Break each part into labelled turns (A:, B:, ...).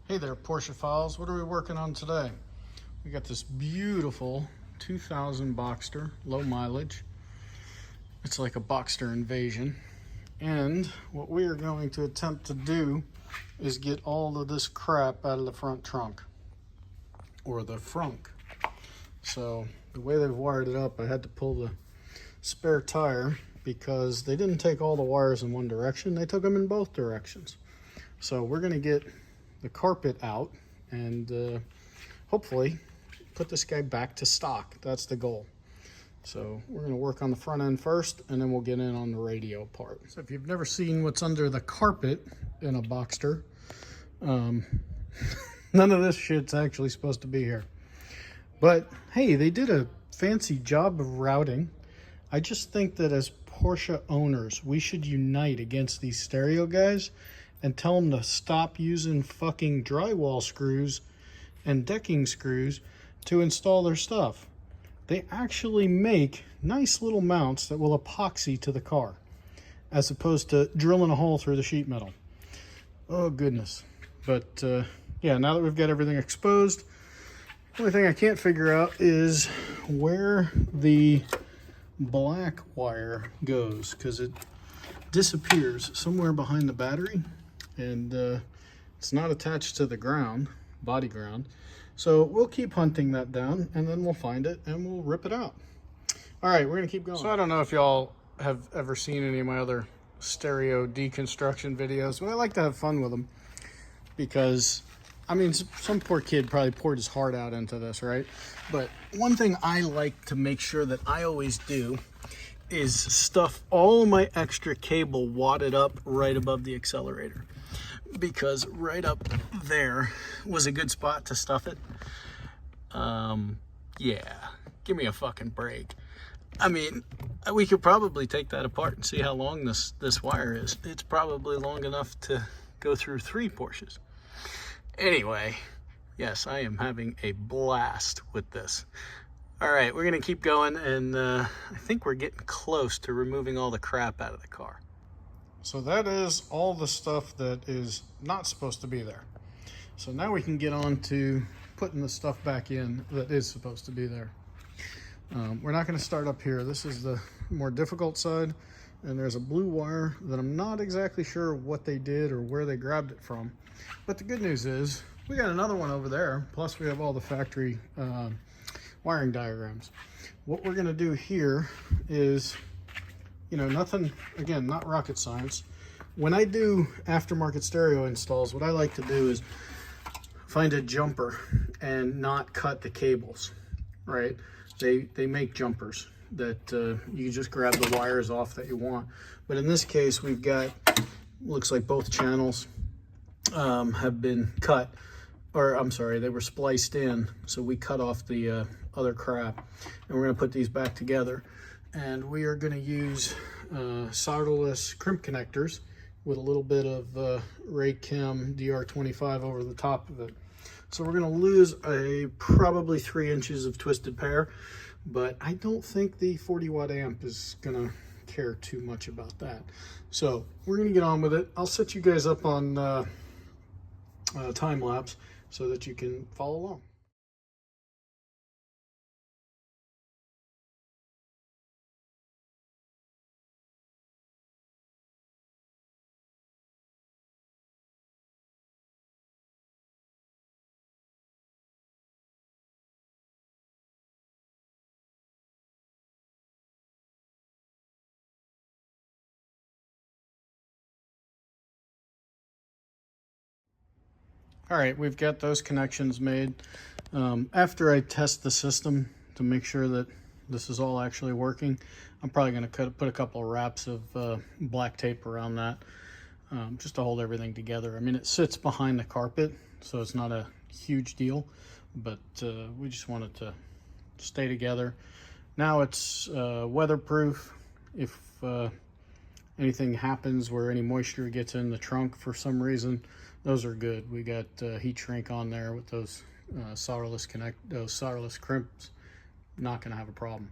A: Hey there, Porsche Files. What are we working on today? We got this beautiful 2000 Boxster, low mileage. It's like a Boxster invasion. And what we are going to attempt to do is get all of this crap out of the front trunk, or the frunk. So the way they've wired it up, I had to pull the spare tire because they didn't take all the wires in one direction. They took them in both directions. So we're going to get the carpet out and hopefully put this guy back to stock. That's the goal. So we're going to work on the front end first, and then we'll get in on the radio part. So if you've never seen what's under the carpet in a Boxster, none of this shit's actually supposed to be here. But hey, they did a fancy job of routing. I just think that as Porsche owners, we should unite against these stereo guys and tell them to stop using fucking drywall screws and decking screws to install their stuff. They actually make nice little mounts that will epoxy to the car, as opposed to drilling a hole through the sheet metal. Oh goodness. But yeah, now that we've got everything exposed, the only thing I can't figure out is where the black wire goes, because it disappears somewhere behind the battery. And it's not attached to the ground, body ground. So we'll keep hunting that down, and then we'll find it and we'll rip it out. All right, we're gonna keep going. So I don't know if y'all have ever seen any of my other stereo deconstruction videos, but I like to have fun with them because, I mean, some poor kid probably poured his heart out into this, right? But one thing I like to make sure that I always do is stuff all my extra cable wadded up right above the accelerator, because right up there was a good spot to stuff it. Yeah, give me a fucking break. I mean, we could probably take that apart and see how long this wire is. It's probably long enough to go through 3 Porsches. Anyway, yes, I am having a blast with this. All right, we're gonna keep going, and I think we're getting close to removing all the crap out of the car. So that is all the stuff that is not supposed to be there. So now we can get on to putting the stuff back in that is supposed to be there. We're not going to start up here. This is the more difficult side, and there's a blue wire that I'm not exactly sure what they did or where they grabbed it from. But the good news is we got another one over there, plus we have all the factory wiring diagrams. What we're going to do here is, you know, nothing, again, not rocket science. When I do aftermarket stereo installs, what I like to do is find a jumper and not cut the cables, right? They make jumpers that you just grab the wires off that you want. But in this case, we've got, looks like both channels have been cut, or I'm sorry, they were spliced in. So we cut off the other crap, and we're gonna put these back together. And we are gonna use solderless crimp connectors with a little bit of Raychem DR25 over the top of it. So we're gonna lose probably 3 inches of twisted pair, but I don't think the 40 watt amp is gonna care too much about that. So we're gonna get on with it. I'll set you guys up on time lapse so that you can follow along. All right, we've got those connections made. After I test the system to make sure that this is all actually working, I'm probably going to put a couple of wraps of black tape around that, just to hold everything together. I mean, it sits behind the carpet, so it's not a huge deal, but we just want it to stay together. Now it's weatherproof. If anything happens where any moisture gets in the trunk for some reason, those are good. We got heat shrink on there with those solderless crimps. Not gonna have a problem.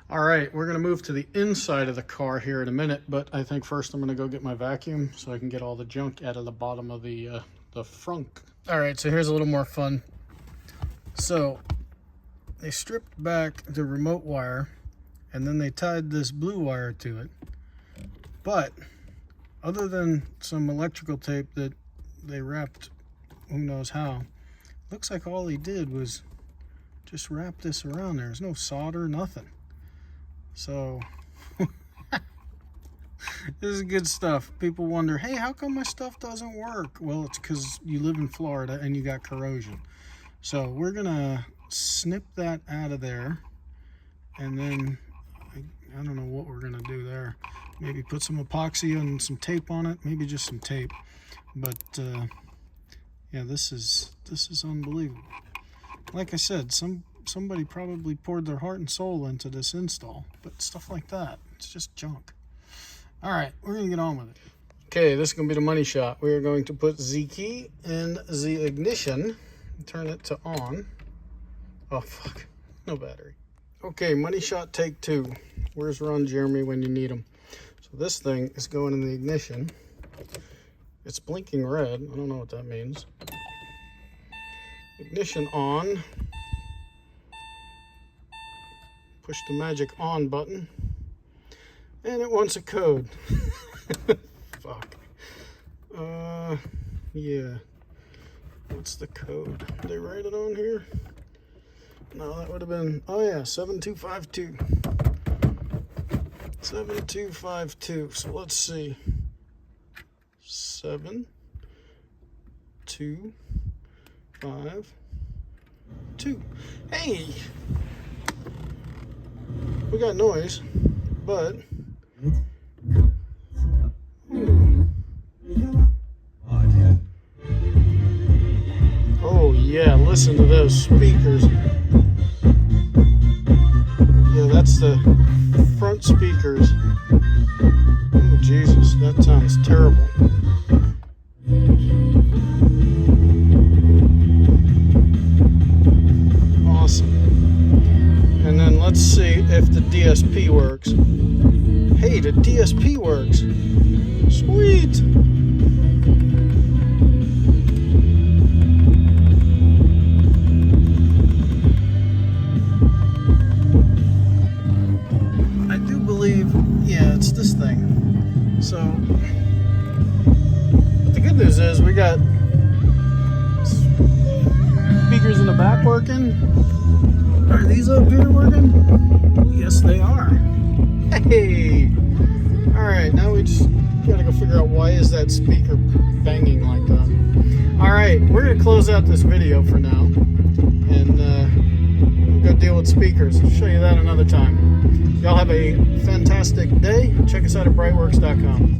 A: All right, we're gonna move to the inside of the car here in a minute, but I think first I'm gonna go get my vacuum so I can get all the junk out of the bottom of the the frunk. All right, so here's a little more fun. So they stripped back the remote wire and then they tied this blue wire to it. But other than some electrical tape that they wrapped who knows how, looks like all he did was just wrap this around there. There's no solder, nothing. So this is good stuff. People wonder, hey, how come my stuff doesn't work? Well, it's because you live in Florida and you got corrosion. So we're gonna snip that out of there, and then I don't know what we're gonna do there. Maybe put some epoxy and some tape on it, maybe just some tape. But yeah, this is unbelievable. Like I said, somebody probably poured their heart and soul into this install, but stuff like that, it's just junk. All right, we're gonna get on with it. Okay, this is gonna be the money shot. We are going to put the key in the ignition, turn it to on. Oh fuck, no battery. Okay, money shot take 2. Where's Ron Jeremy when you need him? So this thing is going in the ignition. It's blinking red, I don't know what that means. Ignition on. Push the magic on button. And it wants a code. Fuck. Yeah. What's the code? Did they write it on here? No, that would have been, oh yeah, 7252. 7252. So let's see. 7 2 5 2. Hey! We got noise, but oh yeah, listen to those speakers. Yeah, that's the front speakers. Oh Jesus, that sounds terrible. Awesome. And then let's see if the DSP works. Hey, the DSP works. Sweet. I do believe, yeah, it's this thing. So, but the good news is we got speakers in the back working. Are these up here working? Yes, they are. Hey! Alright, now we just gotta go figure out why is that speaker banging like that. Alright, we're gonna close out this video for now. And we'll go deal with speakers. I'll show you that another time. Y'all have a fantastic day. Check us out at BreitWerks.com.